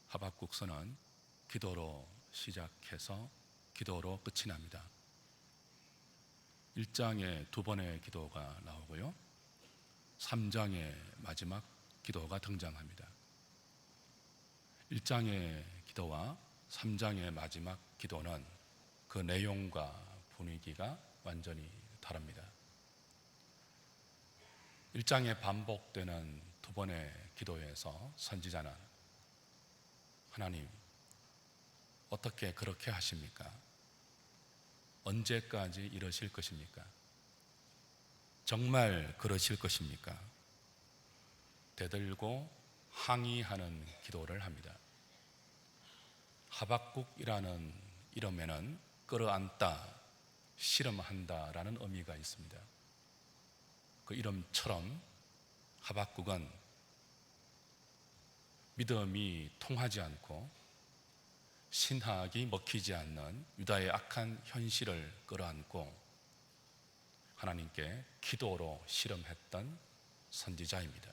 하박국서는 기도로 시작해서 기도로 끝이 납니다. 1장에 두 번의 기도가 나오고요, 3장의 마지막 기도가 등장합니다. 1장의 기도와 3장의 마지막 기도는 그 내용과 분위기가 완전히 다릅니다. 1장에 반복되는 두 번의 기도에서 선지자는 하나님, 어떻게 그렇게 하십니까? 언제까지 이러실 것입니까? 정말 그러실 것입니까? 대들고 항의하는 기도를 합니다. 하박국이라는 이름에는 끌어안다, 씨름한다라는 의미가 있습니다. 그 이름처럼 하박국은 믿음이 통하지 않고 신학이 먹히지 않는 유다의 악한 현실을 끌어안고 하나님께 기도로 씨름했던 선지자입니다.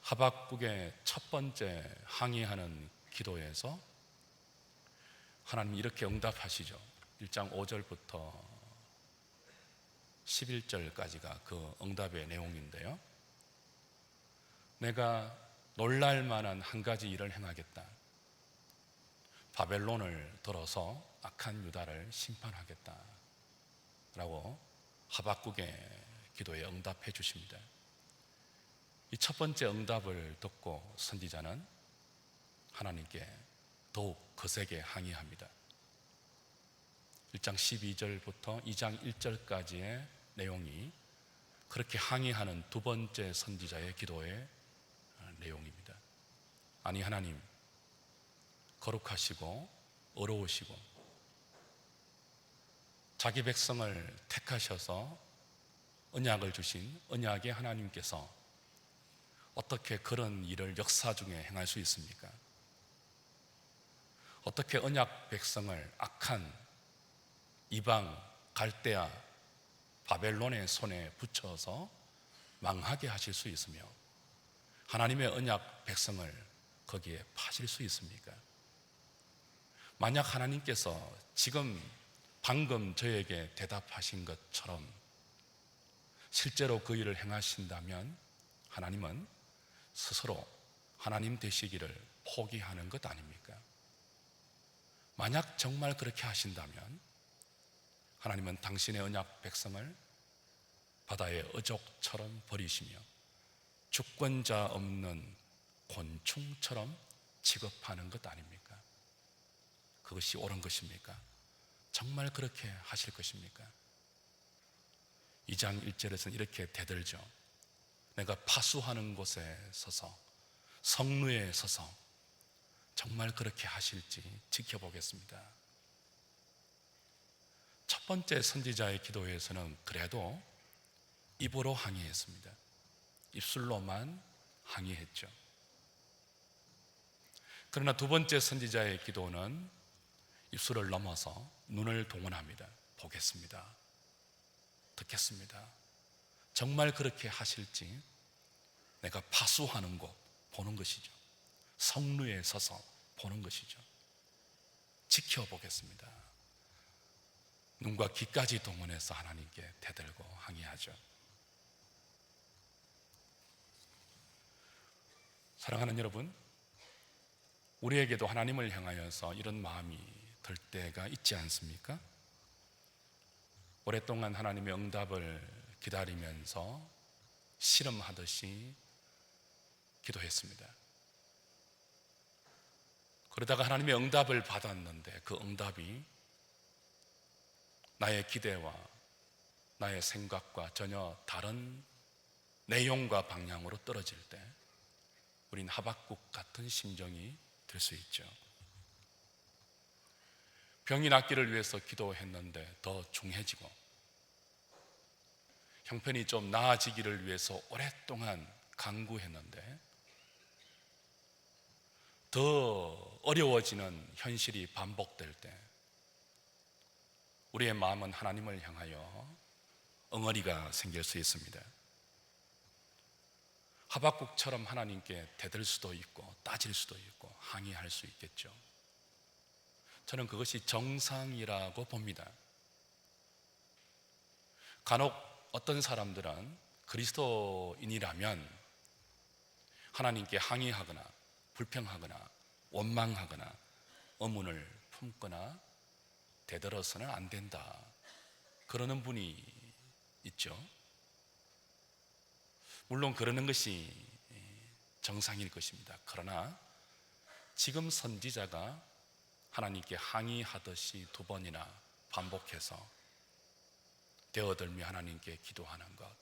하박국의 첫 번째 항의하는 기도에서 하나님이 이렇게 응답하시죠. 1장 5절부터 11절까지가 그 응답의 내용인데요, 내가 놀랄 만한 한 가지 일을 행하겠다. 바벨론을 들어서 악한 유다를 심판하겠다 라고 하박국의 기도에 응답해 주십니다. 이 첫 번째 응답을 듣고 선지자는 하나님께 더욱 거세게 항의합니다. 1장 12절부터 2장 1절까지의 내용이 그렇게 항의하는 두 번째 선지자의 기도의 내용입니다. 아니 하나님, 거룩하시고 어려우시고 자기 백성을 택하셔서 언약을 주신 언약의 하나님께서 어떻게 그런 일을 역사 중에 행할 수 있습니까? 어떻게 언약 백성을 악한 이방 갈대아 바벨론의 손에 붙여서 망하게 하실 수 있으며 하나님의 언약 백성을 거기에 파실 수 있습니까? 만약 하나님께서 지금 방금 저에게 대답하신 것처럼 실제로 그 일을 행하신다면 하나님은 스스로 하나님 되시기를 포기하는 것 아닙니까? 만약 정말 그렇게 하신다면 하나님은 당신의 언약 백성을 바다의 어족처럼 버리시며 주권자 없는 곤충처럼 취급하는 것 아닙니까? 그것이 옳은 것입니까? 정말 그렇게 하실 것입니까? 2장 1절에서는 이렇게 대들죠. 내가 파수하는 곳에 서서 성루에 서서 정말 그렇게 하실지 지켜보겠습니다. 첫 번째 선지자의 기도에서는 그래도 입으로 항의했습니다. 입술로만 항의했죠. 그러나 두 번째 선지자의 기도는 입술을 넘어서 눈을 동원합니다. 보겠습니다. 듣겠습니다. 정말 그렇게 하실지 내가 파수하는 곳 보는 것이죠. 성루에 서서 보는 것이죠. 지켜보겠습니다. 눈과 귀까지 동원해서 하나님께 대들고 항의하죠. 사랑하는 여러분, 우리에게도 하나님을 향하여서 이런 마음이 들 때가 있지 않습니까? 오랫동안 하나님의 응답을 기다리면서 씨름하듯이 기도했습니다. 그러다가 하나님의 응답을 받았는데 그 응답이 나의 기대와 나의 생각과 전혀 다른 내용과 방향으로 떨어질 때 우린 하박국 같은 심정이 될 수 있죠. 병이 낫기를 위해서 기도했는데 더 중해지고 형편이 좀 나아지기를 위해서 오랫동안 간구했는데 더 어려워지는 현실이 반복될 때 우리의 마음은 하나님을 향하여 엉어리가 생길 수 있습니다. 하박국처럼 하나님께 대들 수도 있고 따질 수도 있고 항의할 수 있겠죠. 저는 그것이 정상이라고 봅니다. 간혹 어떤 사람들은 그리스도인이라면 하나님께 항의하거나 불평하거나 원망하거나 의문을 품거나 대들어서는 안 된다, 그러는 분이 있죠. 물론 그러는 것이 정상일 것입니다. 그러나 지금 선지자가 하나님께 항의하듯이 2번이나 반복해서 되어들며 하나님께 기도하는 것,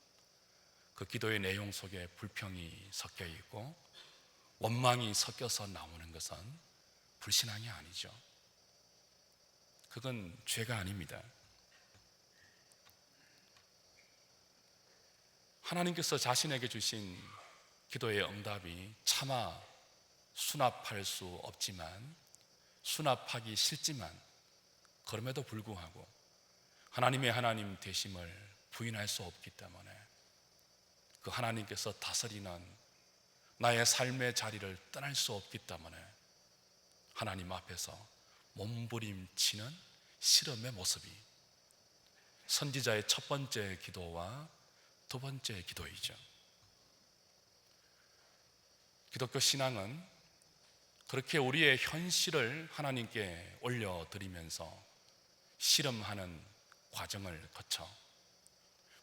그 기도의 내용 속에 불평이 섞여 있고 원망이 섞여서 나오는 것은 불신앙이 아니죠. 그건 죄가 아닙니다. 하나님께서 자신에게 주신 기도의 응답이 차마 수납할 수 없지만, 수납하기 싫지만, 그럼에도 불구하고 하나님의 하나님 되심을 부인할 수 없기 때문에 그 하나님께서 다스리는 나의 삶의 자리를 떠날 수 없기 때문에 하나님 앞에서 몸부림치는 실험의 모습이 선지자의 첫 번째 기도와 2번째 기도이죠. 기독교 신앙은 그렇게 우리의 현실을 하나님께 올려드리면서 실험하는 과정을 거쳐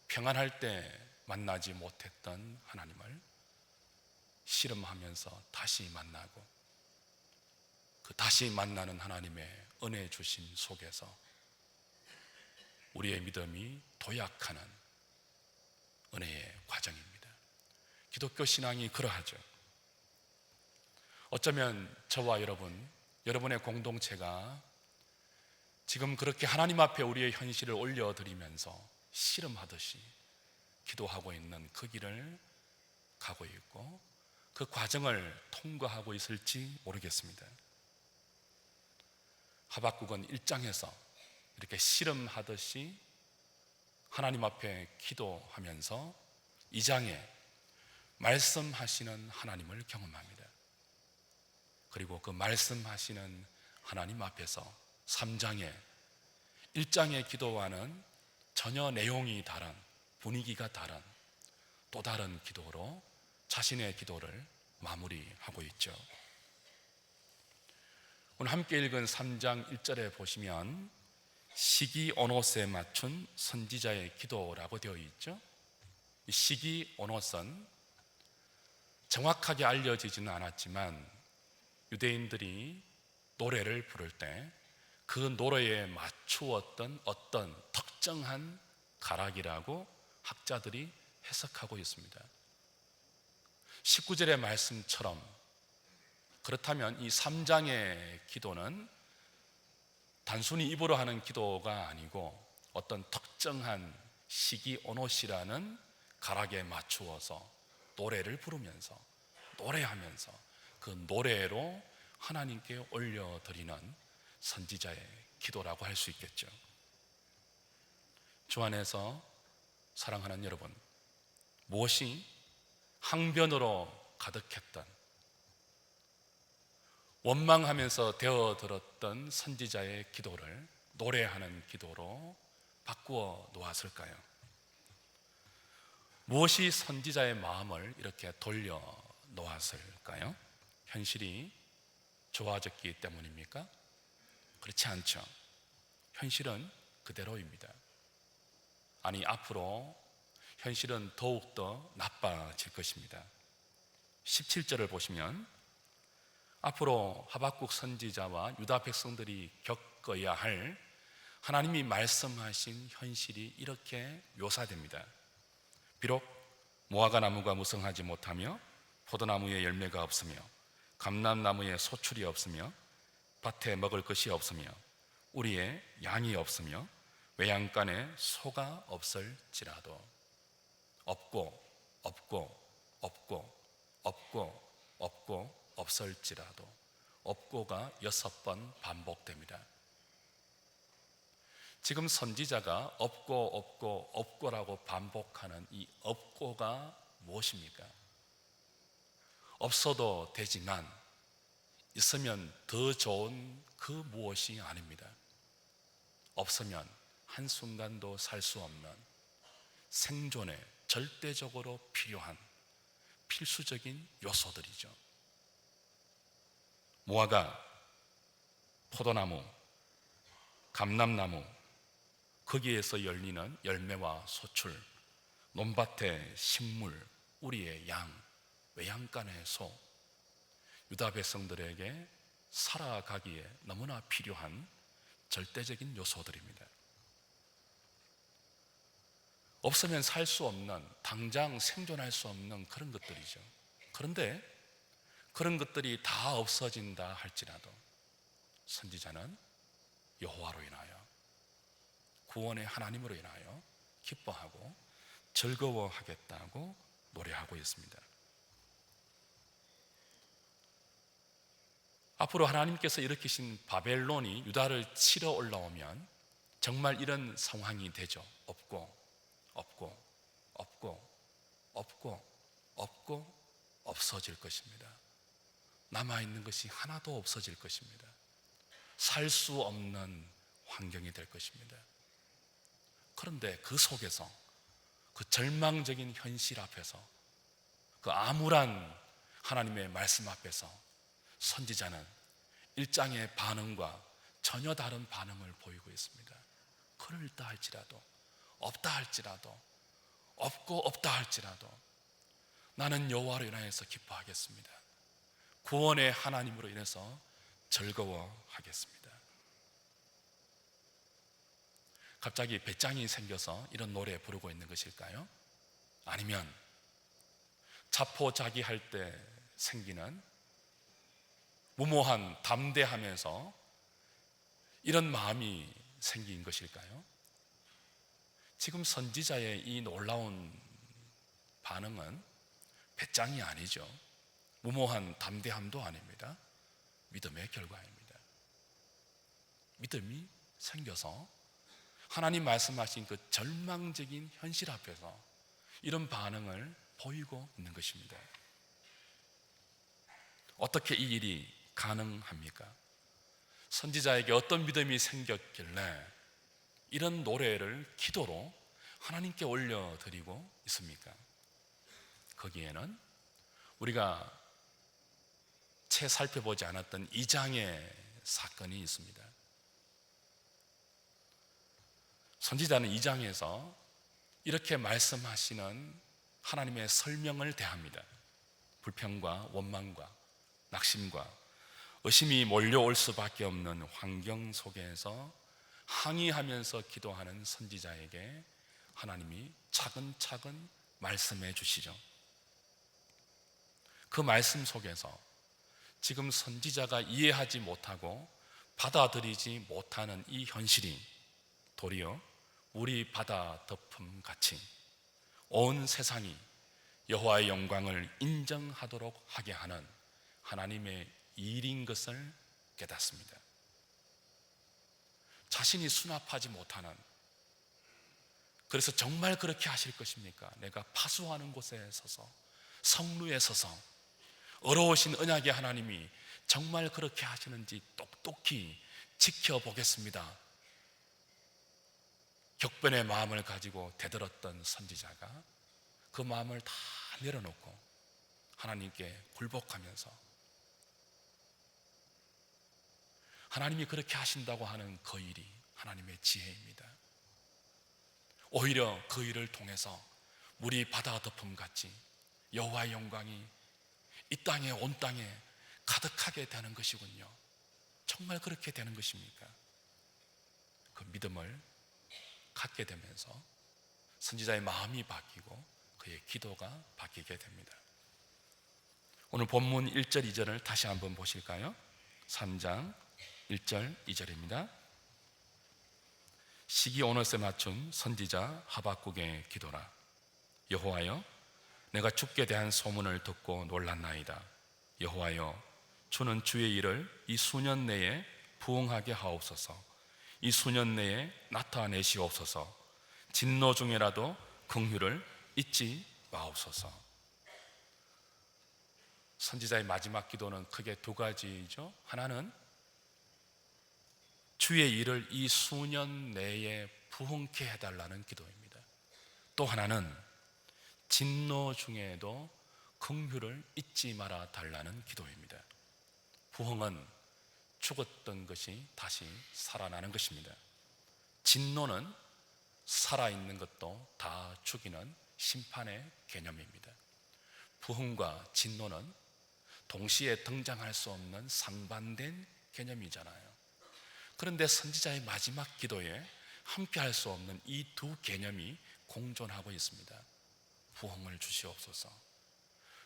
평안할 때 만나지 못했던 하나님을 실험하면서 다시 만나고, 그 다시 만나는 하나님의 은혜 주심 속에서 우리의 믿음이 도약하는 은혜의 과정입니다. 기독교 신앙이 그러하죠. 어쩌면 저와 여러분의 공동체가 지금 그렇게 하나님 앞에 우리의 현실을 올려드리면서 실험하듯이 기도하고 있는 그 길을 가고 있고 그 과정을 통과하고 있을지 모르겠습니다. 하박국은 1장에서 이렇게 실험하듯이 하나님 앞에 기도하면서 2장에 말씀하시는 하나님을 경험합니다. 그리고 그 말씀하시는 하나님 앞에서 3장에 1장의 기도와는 전혀 내용이 다른, 분위기가 다른 또 다른 기도로 자신의 기도를 마무리하고 있죠. 오늘 함께 읽은 3장 1절에 보시면 시기 오노스에 맞춘 선지자의 기도라고 되어 있죠. 이 시기 오노스는 정확하게 알려지지는 않았지만 유대인들이 노래를 부를 때 그 노래에 맞추었던 어떤 특정한 가락이라고 학자들이 해석하고 있습니다. 19절의 말씀처럼 그렇다면 이 3장의 기도는 단순히 입으로 하는 기도가 아니고 어떤 특정한 시기 오노시라는 가락에 맞추어서 노래를 부르면서 노래하면서 그 노래로 하나님께 올려드리는 선지자의 기도라고 할 수 있겠죠. 주 안에서 사랑하는 여러분, 무엇이 항변으로 가득했던 원망하면서 되어들었던 선지자의 기도를 노래하는 기도로 바꾸어 놓았을까요? 무엇이 선지자의 마음을 이렇게 돌려 놓았을까요? 현실이 좋아졌기 때문입니까? 그렇지 않죠. 현실은 그대로입니다. 아니, 앞으로 현실은 더욱더 나빠질 것입니다. 17절을 보시면 앞으로 하박국 선지자와 유다 백성들이 겪어야 할 하나님이 말씀하신 현실이 이렇게 묘사됩니다. 비록 무화과 나무가 무성하지 못하며 포도나무에 열매가 없으며 감람나무에 소출이 없으며 밭에 먹을 것이 없으며 우리의 양이 없으며 외양간에 소가 없을지라도 없고 없을지라도 없고가 6번 반복됩니다. 지금 선지자가 없고라고 반복하는 이 없고가 무엇입니까? 없어도 되지만 있으면 더 좋은 그 무엇이 아닙니다. 없으면 한순간도 살 수 없는 생존에 절대적으로 필요한 필수적인 요소들이죠. 무화과, 포도나무, 감람나무, 거기에서 열리는 열매와 소출, 논밭의 식물, 우리의 양, 외양간의 소, 유다 백성들에게 살아가기에 너무나 필요한 절대적인 요소들입니다. 없으면 살 수 없는, 당장 생존할 수 없는 그런 것들이죠. 그런데 그런 것들이 다 없어진다 할지라도 선지자는 여호와로 인하여, 구원의 하나님으로 인하여 기뻐하고 즐거워하겠다고 노래하고 있습니다. 앞으로 하나님께서 일으키신 바벨론이 유다를 치러 올라오면 정말 이런 상황이 되죠. 없고 없어질 것입니다. 남아있는 것이 하나도 없어질 것입니다. 살 수 없는 환경이 될 것입니다. 그런데 그 속에서, 그 절망적인 현실 앞에서, 그 암울한 하나님의 말씀 앞에서 선지자는 일장의 반응과 전혀 다른 반응을 보이고 있습니다. 그럴다 할지라도, 없다 할지라도, 없다 할지라도 나는 여호와로 인하여서 기뻐하겠습니다. 구원의 하나님으로 인해서 즐거워하겠습니다. 갑자기 배짱이 생겨서 이런 노래 부르고 있는 것일까요? 아니면 자포자기할 때 생기는 무모한 담대하면서 이런 마음이 생긴 것일까요? 지금 선지자의 이 놀라운 반응은 배짱이 아니죠. 무모한 담대함도 아닙니다. 믿음의 결과입니다. 믿음이 생겨서 하나님 말씀하신 그 절망적인 현실 앞에서 이런 반응을 보이고 있는 것입니다. 어떻게 이 일이 가능합니까? 선지자에게 어떤 믿음이 생겼길래 이런 노래를 기도로 하나님께 올려드리고 있습니까? 거기에는 우리가 채 살펴보지 않았던 2장의 사건이 있습니다. 선지자는 2장에서 이렇게 말씀하시는 하나님의 설명을 대합니다. 불평과 원망과 낙심과 의심이 몰려올 수밖에 없는 환경 속에서 항의하면서 기도하는 선지자에게 하나님이 차근차근 말씀해 주시죠. 그 말씀 속에서 지금 선지자가 이해하지 못하고 받아들이지 못하는 이 현실이 도리어 우리 바다 덮음 같이 온 세상이 여호와의 영광을 인정하도록 하게 하는 하나님의 일인 것을 깨닫습니다. 자신이 수납하지 못하는, 그래서 정말 그렇게 하실 것입니까? 내가 파수하는 곳에 서서, 성루에 서서 어려우신 언약의 하나님이 정말 그렇게 하시는지 똑똑히 지켜보겠습니다. 격변의 마음을 가지고 대들었던 선지자가 그 마음을 다 내려놓고 하나님께 굴복하면서 하나님이 그렇게 하신다고 하는 그 일이 하나님의 지혜입니다. 오히려 그 일을 통해서 물이 바다 덮음 같이 여호와의 영광이 이 땅에, 온 땅에 가득하게 되는 것이군요. 정말 그렇게 되는 것입니까? 그 믿음을 갖게 되면서 선지자의 마음이 바뀌고 그의 기도가 바뀌게 됩니다. 오늘 본문 1절 2절을 다시 한번 보실까요? 3장 1절 2절입니다. 시기 오넛에 맞춘 선지자 하박국의 기도라. 여호와여, 내가 주께 대한 소문을 듣고 놀랐나이다. 여호와여, 주는 주의 일을 이 수년 내에 부응하게 하옵소서. 이 수년 내에 나타내시옵소서. 진노 중에라도 긍휼을 잊지 마옵소서. 선지자의 마지막 기도는 크게 두 가지죠. 하나는 주의 일을 이 수년 내에 부흥케 해달라는 기도입니다. 또 하나는 진노 중에도 긍휼을 잊지 말아 달라는 기도입니다. 부흥은 죽었던 것이 다시 살아나는 것입니다. 진노는 살아있는 것도 다 죽이는 심판의 개념입니다. 부흥과 진노는 동시에 등장할 수 없는 상반된 개념이잖아요. 그런데 선지자의 마지막 기도에 함께 할 수 없는 이 두 개념이 공존하고 있습니다. 부흥을 주시옵소서.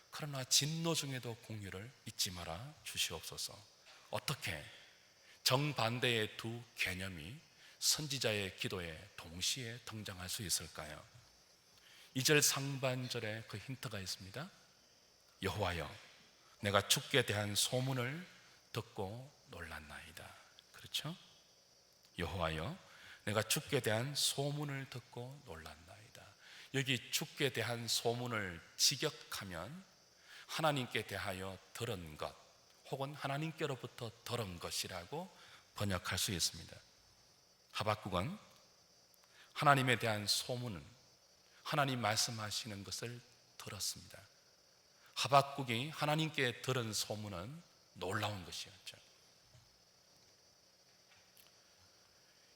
그러나 진노 중에도 긍휼을 잊지 말아 주시옵소서. 어떻게 정반대의 두 개념이 선지자의 기도에 동시에 등장할 수 있을까요? 2절 상반절에 그 힌트가 있습니다. 여호와여, 내가 주께 대한 소문을 듣고 놀랐나이다. 그렇죠? 여호와여, 내가 주께 대한 소문을 듣고 놀랐나이다. 여기 주께 대한 소문을 직역하면 하나님께 대하여 들은 것 혹은 하나님께로부터 들은 것이라고 번역할 수 있습니다. 하박국은 하나님에 대한 소문은 하나님 말씀하시는 것을 들었습니다. 하박국이 하나님께 들은 소문은 놀라운 것이었죠.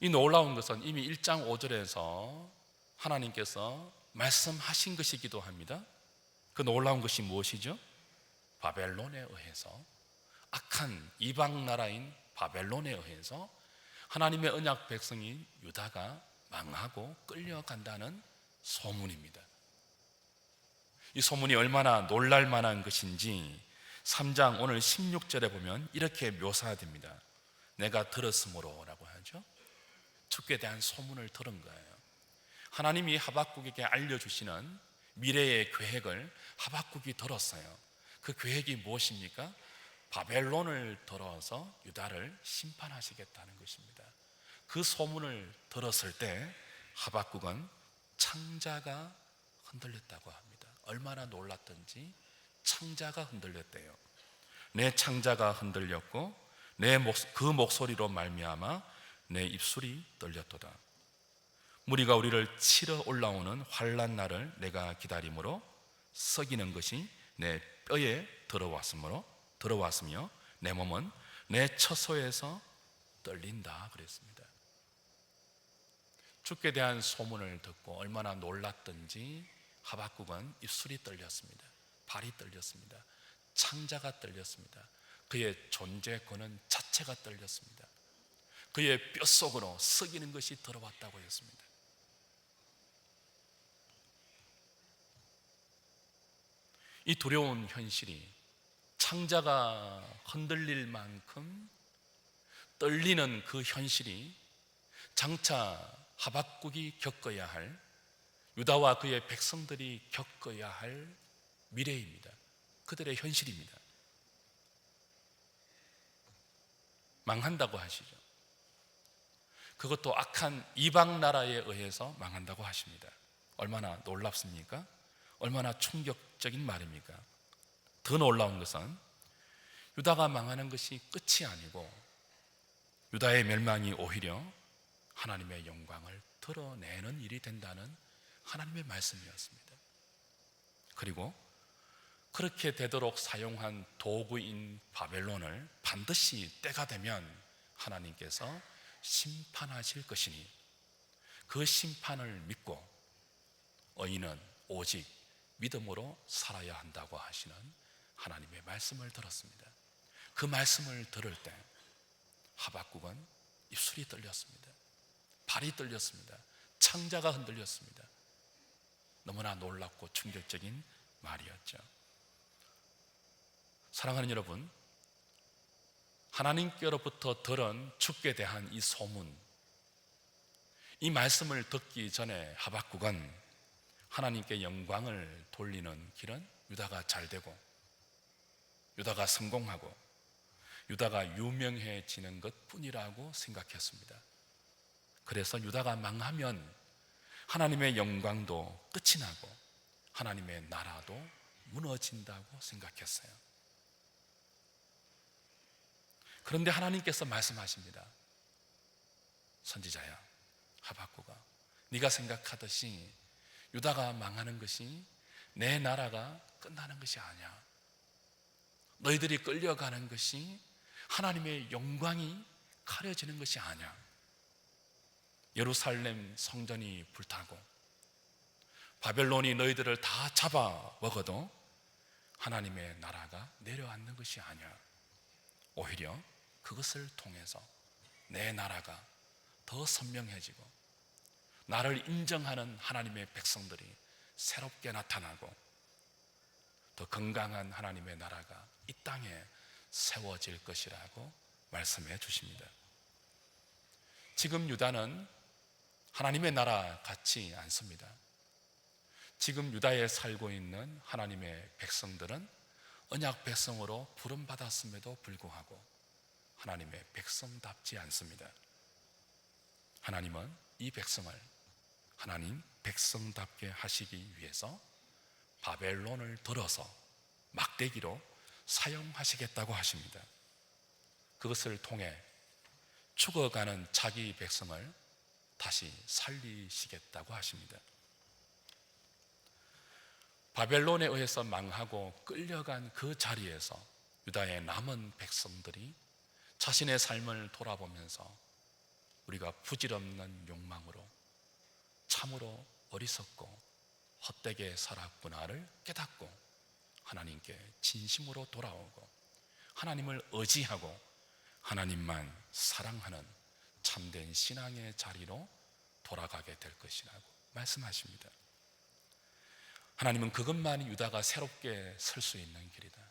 이 놀라운 것은 이미 1장 5절에서 하나님께서 말씀하신 것이기도 합니다. 그 놀라운 것이 무엇이죠? 바벨론에 의해서, 악한 이방 나라인 바벨론에 의해서 하나님의 언약 백성인 유다가 망하고 끌려간다는 소문입니다. 이 소문이 얼마나 놀랄 만한 것인지 3장 오늘 16절에 보면 이렇게 묘사됩니다. 내가 들었으므로 라고 하죠. 주께 대한 소문을 들은 거예요. 하나님이 하박국에게 알려주시는 미래의 계획을 하박국이 들었어요. 그 계획이 무엇입니까? 바벨론을 들어서 유다를 심판하시겠다는 것입니다. 그 소문을 들었을 때 하박국은 창자가 흔들렸다고 합니다. 얼마나 놀랐던지 창자가 흔들렸대요. 내 창자가 흔들렸고 그 목소리로 말미암아 내 입술이 떨렸도다. 무리가 우리를 치러 올라오는 환난 날을 내가 기다림으로 썩이는 것이 내 뼈에 들어왔으며 내 몸은 내 처소에서 떨린다 그랬습니다. 주께 대한 소문을 듣고 얼마나 놀랐던지 하박국은 입술이 떨렸습니다. 발이 떨렸습니다. 창자가 떨렸습니다. 그의 존재 근원 자체가 떨렸습니다. 그의 뼛속으로 썩이는 것이 들어왔다고 했습니다. 이 두려운 현실이 창자가 흔들릴 만큼 떨리는 그 현실이 장차 하박국이 겪어야 할, 유다와 그의 백성들이 겪어야 할 미래입니다. 그들의 현실입니다. 망한다고 하시죠. 그것도 악한 이방 나라에 의해서 망한다고 하십니다. 얼마나 놀랍습니까? 얼마나 충격적인 말입니까? 더 놀라운 것은 유다가 망하는 것이 끝이 아니고 유다의 멸망이 오히려 하나님의 영광을 드러내는 일이 된다는 하나님의 말씀이었습니다. 그리고 그렇게 되도록 사용한 도구인 바벨론을 반드시 때가 되면 하나님께서 심판하실 것이니 그 심판을 믿고 의인은 오직 믿음으로 살아야 한다고 하시는 하나님의 말씀을 들었습니다. 그 말씀을 들을 때 하박국은 입술이 떨렸습니다. 발이 떨렸습니다. 창자가 흔들렸습니다. 너무나 놀랍고 충격적인 말이었죠. 사랑하는 여러분, 하나님께로부터 들은 주께 대한 이 소문, 이 말씀을 듣기 전에 하박국은 하나님께 영광을 돌리는 길은 유다가 잘 되고 유다가 성공하고 유다가 유명해지는 것뿐이라고 생각했습니다. 그래서 유다가 망하면 하나님의 영광도 끝이 나고 하나님의 나라도 무너진다고 생각했어요. 그런데 하나님께서 말씀하십니다. 선지자야 하박국아, 네가 생각하듯이 유다가 망하는 것이 내 나라가 끝나는 것이 아니야. 너희들이 끌려가는 것이 하나님의 영광이 가려지는 것이 아니야. 예루살렘 성전이 불타고 바벨론이 너희들을 다 잡아 먹어도 하나님의 나라가 내려앉는 것이 아니야. 오히려 그것을 통해서 내 나라가 더 선명해지고 나를 인정하는 하나님의 백성들이 새롭게 나타나고 더 건강한 하나님의 나라가 이 땅에 세워질 것이라고 말씀해 주십니다. 지금 유다는 하나님의 나라 같지 않습니다. 지금 유다에 살고 있는 하나님의 백성들은 언약 백성으로 부름받았음에도 불구하고 하나님의 백성답지 않습니다. 하나님은 이 백성을 하나님 백성답게 하시기 위해서 바벨론을 들어서 막대기로 사용하시겠다고 하십니다. 그것을 통해 죽어가는 자기 백성을 다시 살리시겠다고 하십니다. 바벨론에 의해서 망하고 끌려간 그 자리에서 유다의 남은 백성들이 자신의 삶을 돌아보면서 우리가 부질없는 욕망으로 참으로 어리석고 헛되게 살았구나를 깨닫고 하나님께 진심으로 돌아오고 하나님을 의지하고 하나님만 사랑하는 참된 신앙의 자리로 돌아가게 될 것이라고 말씀하십니다. 하나님은 그것만이 유다가 새롭게 설 수 있는 길이다.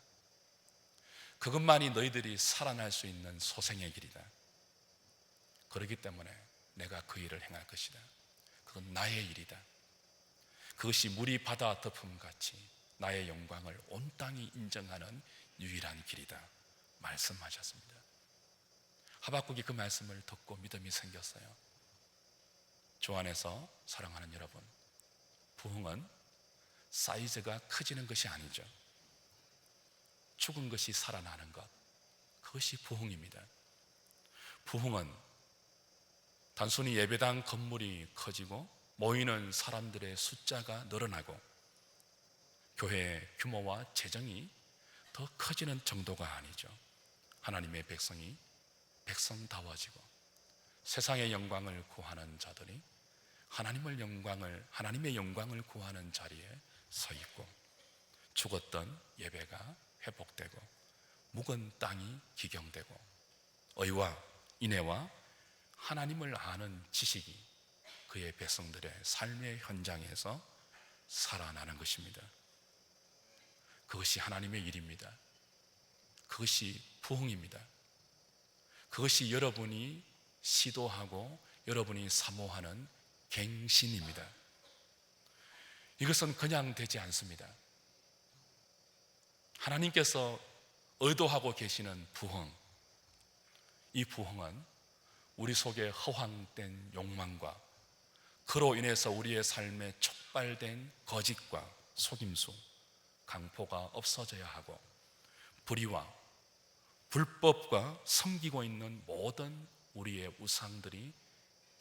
그것만이 너희들이 살아날 수 있는 소생의 길이다. 그렇기 때문에 내가 그 일을 행할 것이다. 그건 나의 일이다. 그것이 물이 바다 덮음같이 나의 영광을 온 땅이 인정하는 유일한 길이다 말씀하셨습니다. 하박국이 그 말씀을 듣고 믿음이 생겼어요. 주 안에서 사랑하는 여러분, 부흥은 사이즈가 커지는 것이 아니죠. 죽은 것이 살아나는 것, 그것이 부흥입니다. 부흥은 단순히 예배당 건물이 커지고 모이는 사람들의 숫자가 늘어나고 교회의 규모와 재정이 더 커지는 정도가 아니죠. 하나님의 백성이 백성다워지고 세상의 영광을 구하는 자들이 하나님의 영광을 구하는 자리에 서 있고 죽었던 예배가 회복되고 묵은 땅이 기경되고 의와 인애와 하나님을 아는 지식이 그의 백성들의 삶의 현장에서 살아나는 것입니다. 그것이 하나님의 일입니다. 그것이 부흥입니다. 그것이 여러분이 시도하고 여러분이 사모하는 갱신입니다. 이것은 그냥 되지 않습니다. 하나님께서 의도하고 계시는 부흥, 이 부흥은 우리 속에 허황된 욕망과 그로 인해서 우리의 삶에 촉발된 거짓과 속임수, 강포가 없어져야 하고 불의와 불법과 섬기고 있는 모든 우리의 우상들이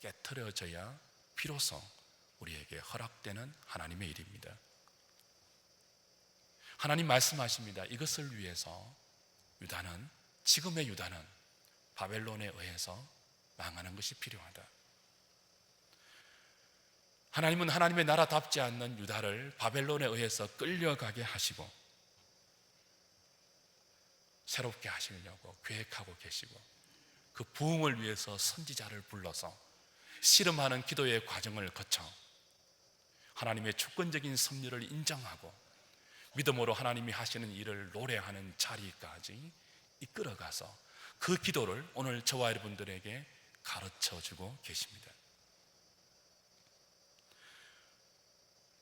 깨트려져야 비로소 우리에게 허락되는 하나님의 일입니다. 하나님 말씀하십니다. 이것을 위해서 지금의 유다는 바벨론에 의해서 망하는 것이 필요하다. 하나님은 하나님의 나라답지 않는 유다를 바벨론에 의해서 끌려가게 하시고 새롭게 하시려고 계획하고 계시고 그 부흥을 위해서 선지자를 불러서 씨름하는 기도의 과정을 거쳐 하나님의 주권적인 섭리를 인정하고 믿음으로 하나님이 하시는 일을 노래하는 자리까지 이끌어가서 그 기도를 오늘 저와 여러분들에게 가르쳐주고 계십니다.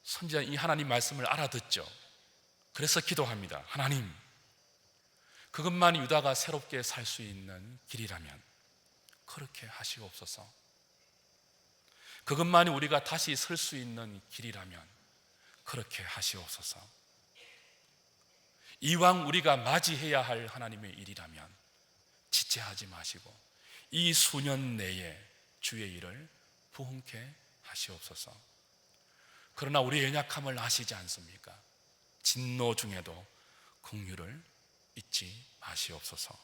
선지자 이 하나님 말씀을 알아듣죠. 그래서 기도합니다. 하나님, 그것만이 유다가 새롭게 살 수 있는 길이라면 그렇게 하시옵소서. 그것만이 우리가 다시 설 수 있는 길이라면 그렇게 하시옵소서. 이왕 우리가 맞이해야 할 하나님의 일이라면 지체하지 마시고 이 수년 내에 주의 일을 부흥케 하시옵소서. 그러나 우리의 연약함을 아시지 않습니까? 진노 중에도 긍휼을 잊지 마시옵소서.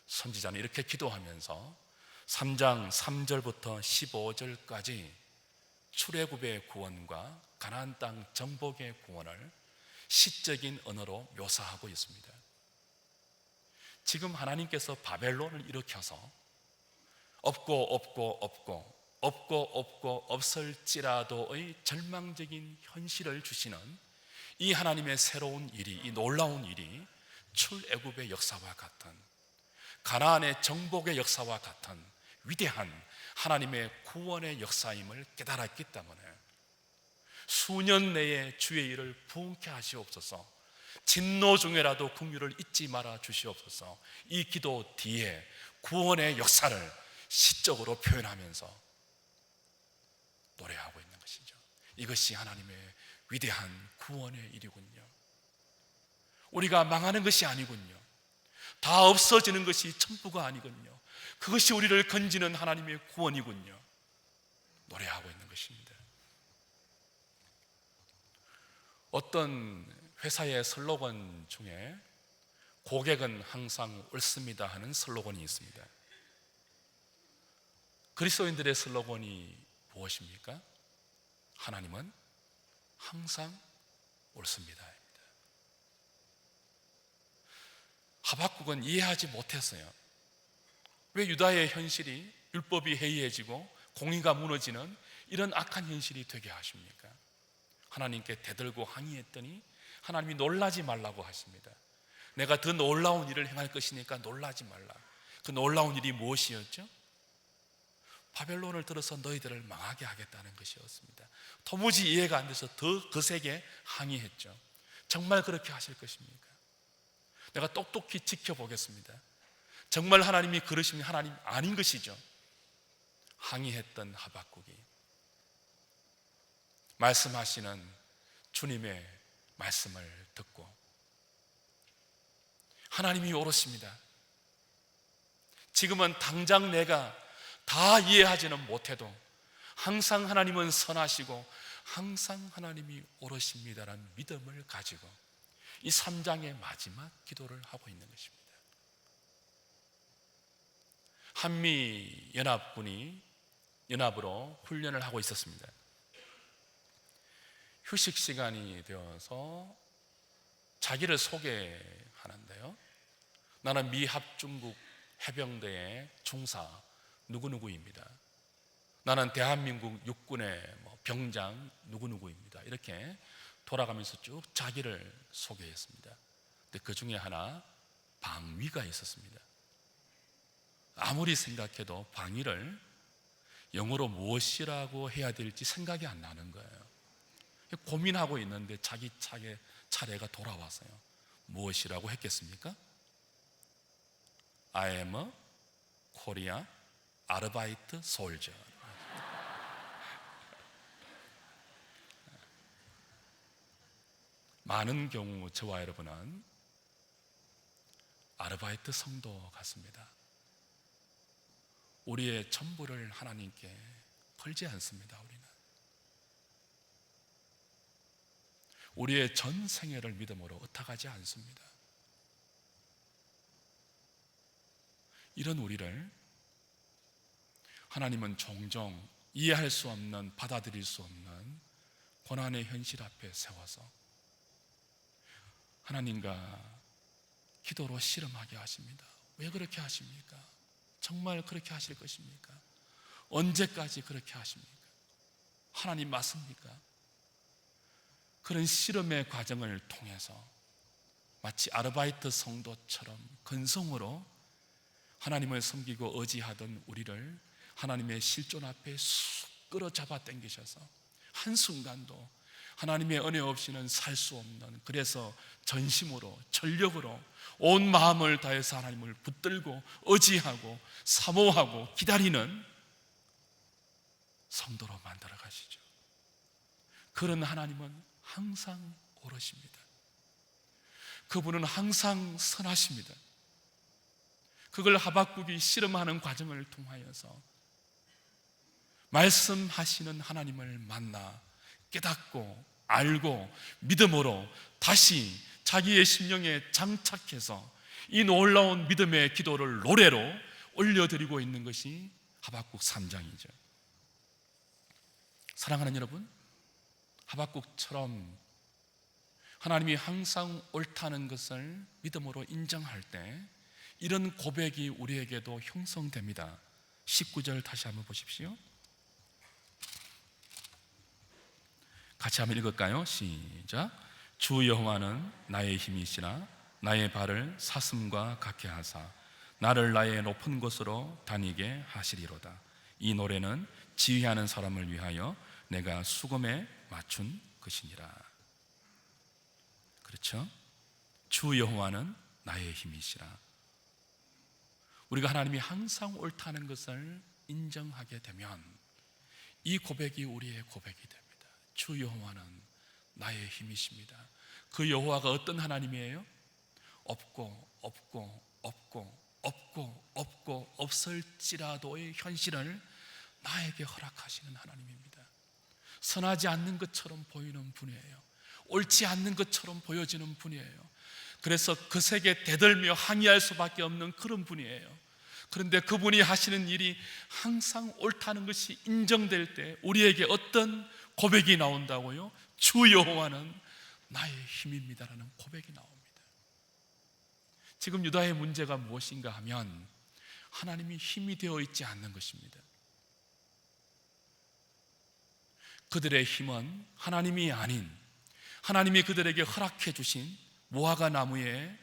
선지자는 이렇게 기도하면서 3장 3절부터 15절까지 출애굽의 구원과 가나안 땅 정복의 구원을 시적인 언어로 묘사하고 있습니다. 지금 하나님께서 바벨론을 일으켜서 없고 없을지라도의 절망적인 현실을 주시는 이 하나님의 새로운 일이, 이 놀라운 일이 출애굽의 역사와 같은, 가나안의 정복의 역사와 같은 위대한 하나님의 구원의 역사임을 깨달았기 때문에 수년 내에 주의 일을 부흥케 하시옵소서. 진노 중에라도 긍휼을 잊지 말아 주시옵소서. 이 기도 뒤에 구원의 역사를 시적으로 표현하면서 노래하고 있는 것이죠. 이것이 하나님의 위대한 구원의 일이군요. 우리가 망하는 것이 아니군요. 다 없어지는 것이 전부가 아니군요. 그것이 우리를 건지는 하나님의 구원이군요. 노래하고 있는 것입니다. 어떤 회사의 슬로건 중에 고객은 항상 옳습니다 하는 슬로건이 있습니다. 그리스도인들의 슬로건이 무엇입니까? 하나님은 항상 옳습니다. 하박국은 이해하지 못했어요. 왜 유다의 현실이 율법이 해이해지고 공의가 무너지는 이런 악한 현실이 되게 하십니까? 하나님께 대들고 항의했더니 하나님이 놀라지 말라고 하십니다. 내가 더 놀라운 일을 행할 것이니까 놀라지 말라. 그 놀라운 일이 무엇이었죠? 바벨론을 들어서 너희들을 망하게 하겠다는 것이었습니다. 도무지 이해가 안 돼서 더 거세게 항의했죠. 정말 그렇게 하실 것입니까? 내가 똑똑히 지켜보겠습니다. 정말 하나님이 그러시면 하나님 아닌 것이죠. 항의했던 하박국이 말씀하시는 주님의 말씀을 듣고 하나님이 옳으십니다. 지금은 당장 내가 다 이해하지는 못해도 항상 하나님은 선하시고 항상 하나님이 옳으십니다라는 믿음을 가지고 이 3장의 마지막 기도를 하고 있는 것입니다. 한미 연합군이 연합으로 훈련을 하고 있었습니다. 휴식 시간이 되어서 자기를 소개하는데요. 나는 미 합중국 해병대의 중사 누구누구입니다. 나는 대한민국 육군의 병장 누구누구입니다. 이렇게 돌아가면서 쭉 자기를 소개했습니다. 근데 그 중에 하나 방위가 있었습니다. 아무리 생각해도 방위를 영어로 무엇이라고 해야 될지 생각이 안 나는 거예요. 고민하고 있는데 자기 차례가 돌아왔어요. 무엇이라고 했겠습니까? I am a Korea Arbeit Soldier. 많은 경우 저와 여러분은 아르바이트 성도 같습니다. 우리의 전부를 하나님께 걸지 않습니다. 우리의 전 생애를 믿음으로 의탁하지 않습니다. 이런 우리를 하나님은 종종 이해할 수 없는, 받아들일 수 없는 고난의 현실 앞에 세워서 하나님과 기도로 씨름하게 하십니다. 왜 그렇게 하십니까? 정말 그렇게 하실 것입니까? 언제까지 그렇게 하십니까? 하나님 맞습니까? 그런 씨름의 과정을 통해서 마치 아르바이트 성도처럼 근성으로 하나님을 섬기고 의지하던 우리를 하나님의 실존 앞에 쑥 끌어잡아 당기셔서 한순간도 하나님의 은혜 없이는 살 수 없는, 그래서 전심으로 전력으로 온 마음을 다해서 하나님을 붙들고 의지하고 사모하고 기다리는 성도로 만들어 가시죠. 그런 하나님은 항상 옳으십니다. 그분은 항상 선하십니다. 그걸 하박국이 실험하는 과정을 통하여서 말씀하시는 하나님을 만나 깨닫고 알고 믿음으로 다시 자기의 심령에 장착해서 이 놀라운 믿음의 기도를 노래로 올려드리고 있는 것이 하박국 3장이죠. 사랑하는 여러분, 하박국처럼 하나님이 항상 옳다는 것을 믿음으로 인정할 때 이런 고백이 우리에게도 형성됩니다. 19절 다시 한번 보십시오. 같이 한번 읽을까요? 시작. 주 여호와는 나의 힘이시라. 나의 발을 사슴과 같게 하사 나를 나의 높은 곳으로 다니게 하시리로다. 이 노래는 지휘하는 사람을 위하여 내가 수금에 맞춘 것이니라. 그렇죠? 주 여호와는 나의 힘이시라. 우리가 하나님이 항상 옳다는 것을 인정하게 되면 이 고백이 우리의 고백이 됩니다. 주 여호와는 나의 힘이십니다. 그 여호와가 어떤 하나님이에요? 없고 없을지라도의 현실을 나에게 허락하시는 하나님입니다. 선하지 않는 것처럼 보이는 분이에요. 옳지 않는 것처럼 보여지는 분이에요. 그래서 그 색에 대들며 항의할 수밖에 없는 그런 분이에요. 그런데 그분이 하시는 일이 항상 옳다는 것이 인정될 때 우리에게 어떤 고백이 나온다고요? 주 여호와는 나의 힘입니다라는 고백이 나옵니다. 지금 유다의 문제가 무엇인가 하면 하나님이 힘이 되어 있지 않는 것입니다. 그들의 힘은 하나님이 아닌 하나님이 그들에게 허락해 주신 무화과 나무에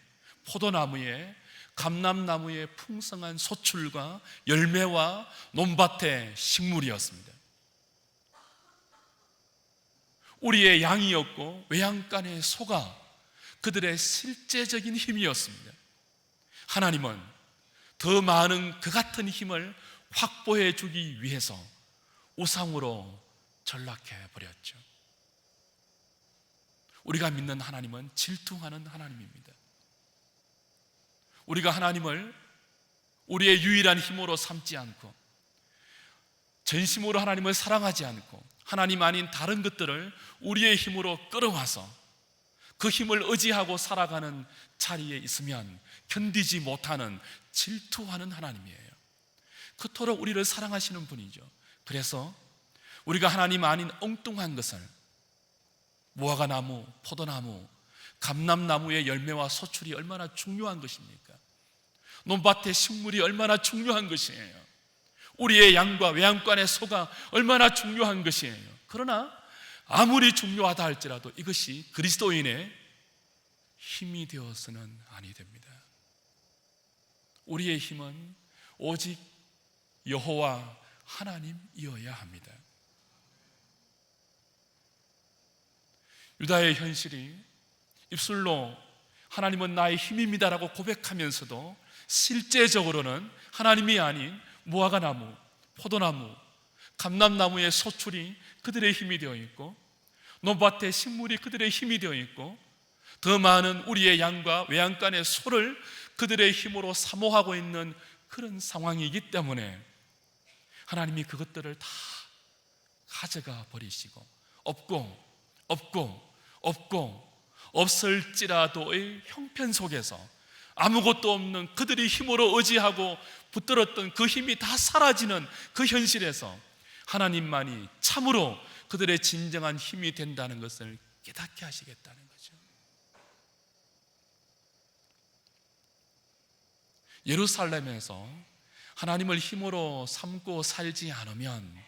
포도나무에 감람나무의 풍성한 소출과 열매와 논밭의 식물이었습니다. 우리의 양이었고 외양간의 소가 그들의 실제적인 힘이었습니다. 하나님은 더 많은 그 같은 힘을 확보해 주기 위해서 우상으로 전락해 버렸죠. 우리가 믿는 하나님은 질투하는 하나님입니다. 우리가 하나님을 우리의 유일한 힘으로 삼지 않고 전심으로 하나님을 사랑하지 않고 하나님 아닌 다른 것들을 우리의 힘으로 끌어와서 그 힘을 의지하고 살아가는 자리에 있으면 견디지 못하는 질투하는 하나님이에요. 그토록 우리를 사랑하시는 분이죠. 그래서 우리가 하나님 아닌 엉뚱한 것을 무화과 나무, 포도나무, 감람나무의 열매와 소출이 얼마나 중요한 것입니까? 논밭의 식물이 얼마나 중요한 것이에요. 우리의 양과 외양간의 소가 얼마나 중요한 것이에요. 그러나 아무리 중요하다 할지라도 이것이 그리스도인의 힘이 되어서는 아니 됩니다. 우리의 힘은 오직 여호와 하나님이어야 합니다. 유다의 현실이 입술로 하나님은 나의 힘입니다라고 고백하면서도 실제적으로는 하나님이 아닌 무화과 나무, 포도나무, 감람나무의 소출이 그들의 힘이 되어 있고 논밭의 식물이 그들의 힘이 되어 있고 더 많은 우리의 양과 외양간의 소를 그들의 힘으로 사모하고 있는 그런 상황이기 때문에 하나님이 그것들을 다 가져가 버리시고 없고 없을지라도의 형편 속에서 아무것도 없는 그들이 힘으로 의지하고 붙들었던 그 힘이 다 사라지는 그 현실에서 하나님만이 참으로 그들의 진정한 힘이 된다는 것을 깨닫게 하시겠다는 거죠. 예루살렘에서 하나님을 힘으로 삼고 살지 않으면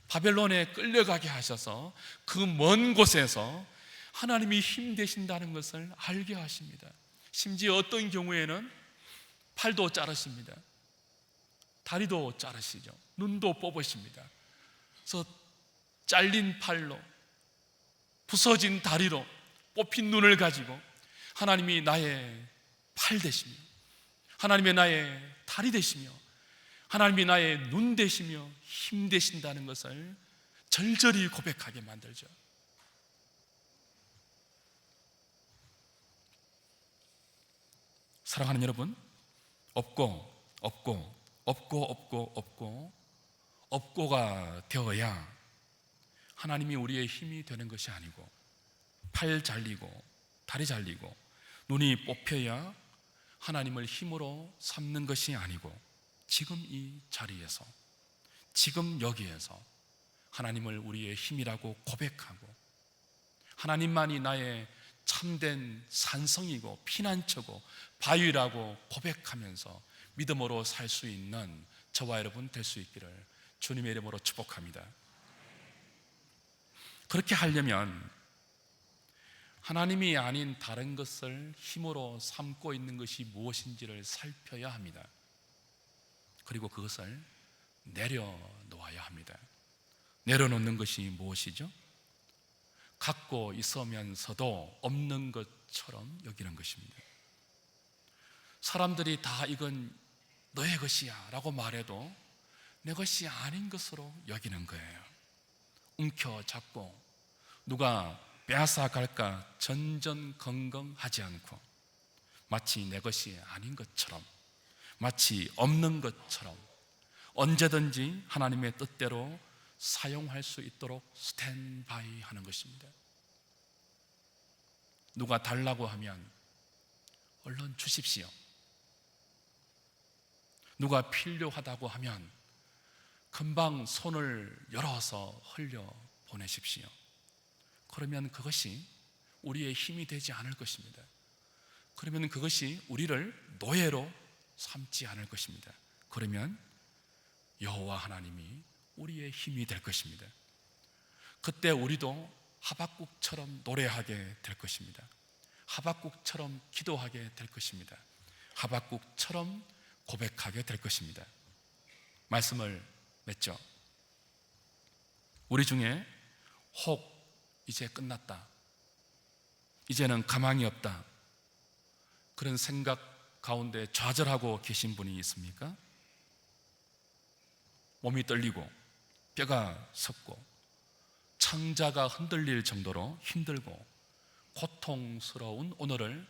바벨론에 끌려가게 하셔서 그 먼 곳에서 하나님이 힘 되신다는 것을 알게 하십니다. 심지어 어떤 경우에는 팔도 자르십니다. 다리도 자르시죠. 눈도 뽑으십니다. 그래서 잘린 팔로 부서진 다리로 뽑힌 눈을 가지고 하나님이 나의 팔 되시며 하나님이 나의 다리 되시며 하나님이 나의 눈 되시며 힘 되신다는 것을 절절히 고백하게 만들죠. 사랑하는 여러분, 없고가 되어야 하나님이 우리의 힘이 되는 것이 아니고, 팔 잘리고 다리 잘리고 눈이 뽑혀야 하나님을 힘으로 삼는 것이 아니고, 지금 이 자리에서, 지금 여기에서 하나님을 우리의 힘이라고 고백하고, 하나님만이 나의 참된 산성이고 피난처고 바위라고 고백하면서 믿음으로 살 수 있는 저와 여러분 될 수 있기를 주님의 이름으로 축복합니다. 그렇게 하려면 하나님이 아닌 다른 것을 힘으로 삼고 있는 것이 무엇인지를 살펴야 합니다. 그리고 그것을 내려놓아야 합니다. 내려놓는 것이 무엇이죠? 갖고 있으면서도 없는 것처럼 여기는 것입니다. 사람들이 다 이건 너의 것이야 라고 말해도 내 것이 아닌 것으로 여기는 거예요. 움켜잡고 누가 빼앗아 갈까 전전긍긍하지 않고, 마치 내 것이 아닌 것처럼, 마치 없는 것처럼 언제든지 하나님의 뜻대로 사용할 수 있도록 스탠바이 하는 것입니다. 누가 달라고 하면 얼른 주십시오. 누가 필요하다고 하면 금방 손을 열어서 흘려 보내십시오. 그러면 그것이 우리의 힘이 되지 않을 것입니다. 그러면 그것이 우리를 노예로 삼지 않을 것입니다. 그러면 여호와 하나님이 우리의 힘이 될 것입니다. 그때 우리도 하박국처럼 노래하게 될 것입니다. 하박국처럼 기도하게 될 것입니다. 하박국처럼 고백하게 될 것입니다. 말씀을 맺죠. 우리 중에 혹 이제 끝났다, 이제는 가망이 없다, 그런 생각 가운데 좌절하고 계신 분이 있습니까? 몸이 떨리고 뼈가 섰고 창자가 흔들릴 정도로 힘들고 고통스러운 오늘을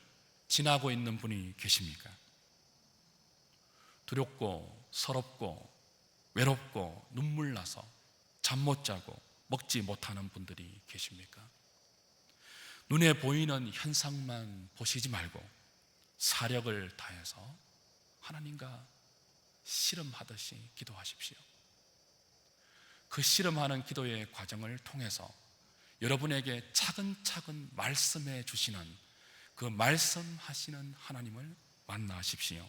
지나고 있는 분이 계십니까? 두렵고 서럽고 외롭고 눈물 나서 잠 못 자고 먹지 못하는 분들이 계십니까? 눈에 보이는 현상만 보시지 말고 사력을 다해서 하나님과 씨름하듯이 기도하십시오. 그 씨름하는 기도의 과정을 통해서 여러분에게 차근차근 말씀해 주시는 그 말씀하시는 하나님을 만나십시오.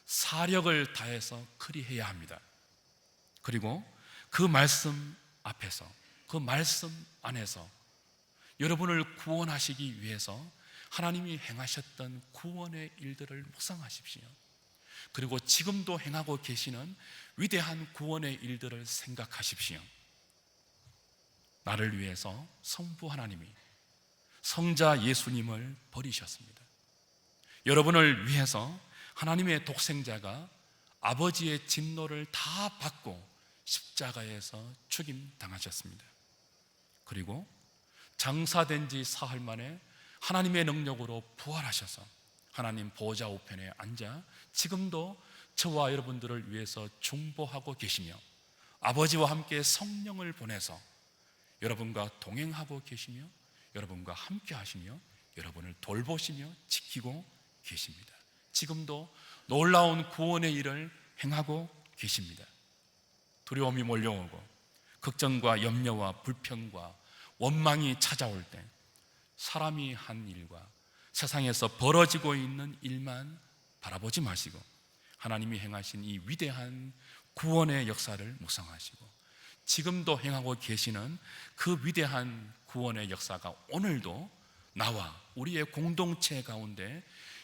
사력을 다해서 그리해야 합니다. 그리고 그 말씀 앞에서, 그 말씀 안에서 여러분을 구원하시기 위해서 하나님이 행하셨던 구원의 일들을 묵상하십시오. 그리고 지금도 행하고 계시는 위대한 구원의 일들을 생각하십시오. 나를 위해서 성부 하나님이 성자 예수님을 버리셨습니다. 여러분을 위해서 하나님의 독생자가 아버지의 진노를 다 받고 십자가에서 죽임 당하셨습니다. 그리고 장사된 지 사흘 만에 하나님의 능력으로 부활하셔서 하나님 보좌 우편에 앉아 지금도 저와 여러분들을 위해서 중보하고 계시며 아버지와 함께 성령을 보내서 여러분과 동행하고 계시며 여러분과 함께 하시며 여러분을 돌보시며 지키고 계십니다. 지금도 놀라운 구원의 일을 행하고 계십니다. 두려움이 몰려오고 걱정과 염려와 불평과 원망이 찾아올 때 사람이 한 일과 세상에서 벌어지고 있는 일만 바라보지 마시고 하나님이 행하신 이 위대한 구원의 역사를 묵상하시고 지금도 행하고 계시는 그 위대한 구원의 역사가 오늘도 나와 우리의 공동체 가운데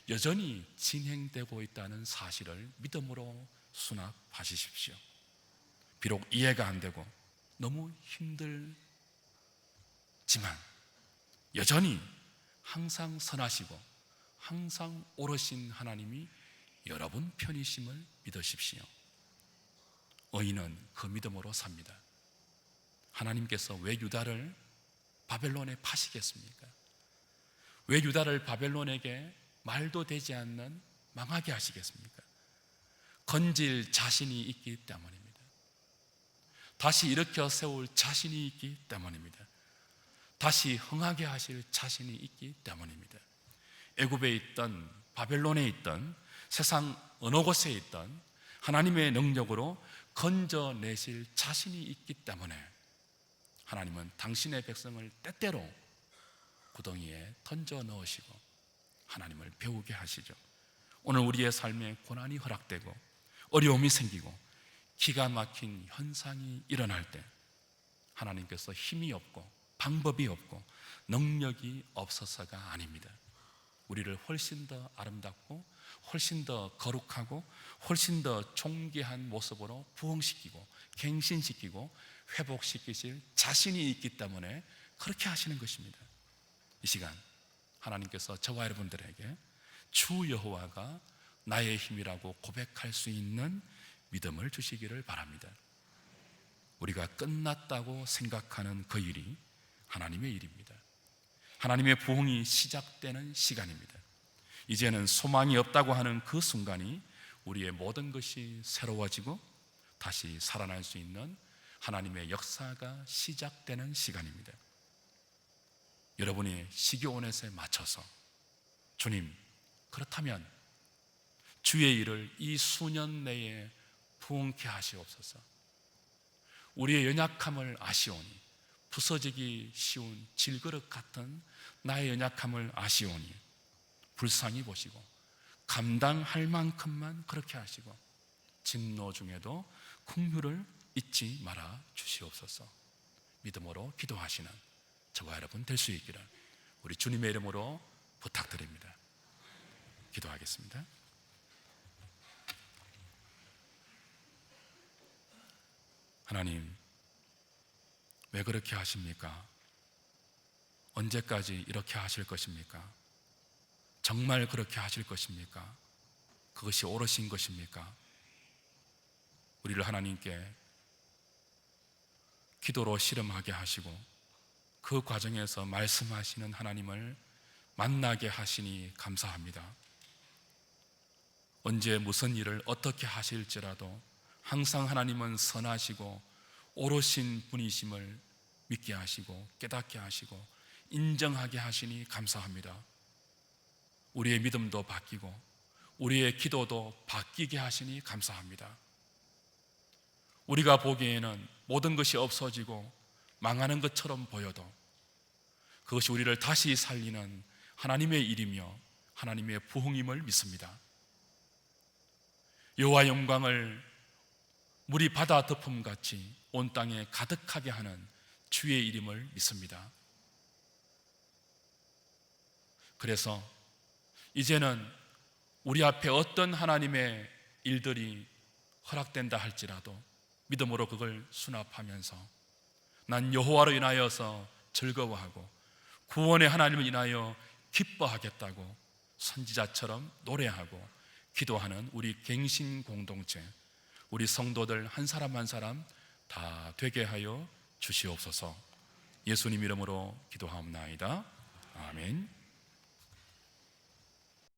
여전히 진행되고 있다는 사실을 믿음으로 수납하십시오. 비록 이해가 안 되고 너무 힘들지만 여전히 항상 선하시고 항상 옳으신 하나님이 여러분 편이심을 믿으십시오. 의인은 그 믿음으로 삽니다. 하나님께서 왜 유다를 바벨론에 파시겠습니까? 왜 유다를 바벨론에게 말도 되지 않는 망하게 하시겠습니까? 건질 자신이 있기 때문입니다. 다시 일으켜 세울 자신이 있기 때문입니다. 다시 흥하게 하실 자신이 있기 때문입니다. 애굽에 있던, 바벨론에 있던, 세상 어느 곳에 있던 하나님의 능력으로 건져내실 자신이 있기 때문에 하나님은 당신의 백성을 때때로 구덩이에 던져 넣으시고 하나님을 배우게 하시죠. 오늘 우리의 삶에 고난이 허락되고 어려움이 생기고 기가 막힌 현상이 일어날 때 하나님께서 힘이 없고 방법이 없고 능력이 없어서가 아닙니다. 우리를 훨씬 더 아름답고 훨씬 더 거룩하고 훨씬 더 존귀한 모습으로 부흥시키고 갱신시키고 회복시키실 자신이 있기 때문에 그렇게 하시는 것입니다. 이 시간 하나님께서 저와 여러분들에게 주 여호와가 나의 힘이라고 고백할 수 있는 믿음을 주시기를 바랍니다. 우리가 끝났다고 생각하는 그 일이 하나님의 일입니다. 하나님의 부흥이 시작되는 시간입니다. 이제는 소망이 없다고 하는 그 순간이 우리의 모든 것이 새로워지고 다시 살아날 수 있는 하나님의 역사가 시작되는 시간입니다. 여러분이 시기온net에 맞춰서 주님, 그렇다면 주의 일을 이 수년 내에 부흥케 하시옵소서. 우리의 연약함을 아시오니, 부서지기 쉬운 질그릇 같은 나의 연약함을 아시오니 불쌍히 보시고 감당할 만큼만 그렇게 하시고 진노 중에도 긍휼을 잊지 말아 주시옵소서. 믿음으로 기도하시는 저와 여러분 될 수 있기를 우리 주님의 이름으로 부탁드립니다. 기도하겠습니다. 하나님, 왜 그렇게 하십니까? 언제까지 이렇게 하실 것입니까? 정말 그렇게 하실 것입니까? 그것이 옳으신 것입니까? 우리를 하나님께 기도로 씨름하게 하시고 그 과정에서 말씀하시는 하나님을 만나게 하시니 감사합니다. 언제 무슨 일을 어떻게 하실지라도 항상 하나님은 선하시고 옳으신 분이심을 믿게 하시고 깨닫게 하시고 인정하게 하시니 감사합니다. 우리의 믿음도 바뀌고 우리의 기도도 바뀌게 하시니 감사합니다. 우리가 보기에는 모든 것이 없어지고 망하는 것처럼 보여도 그것이 우리를 다시 살리는 하나님의 일이며 하나님의 부흥임을 믿습니다. 여호와 영광을 물이 바다 덮음같이 온 땅에 가득하게 하는 주의 이름을 믿습니다. 그래서 이제는 우리 앞에 어떤 하나님의 일들이 허락된다 할지라도 믿음으로 그걸 수납하면서 난 여호와로 인하여서 즐거워하고 구원의 하나님을 인하여 기뻐하겠다고 선지자처럼 노래하고 기도하는 우리 갱신 공동체, 우리 성도들 한 사람 한 사람 다 되게 하여 주시옵소서. 예수님 이름으로 기도하옵나이다. 아멘.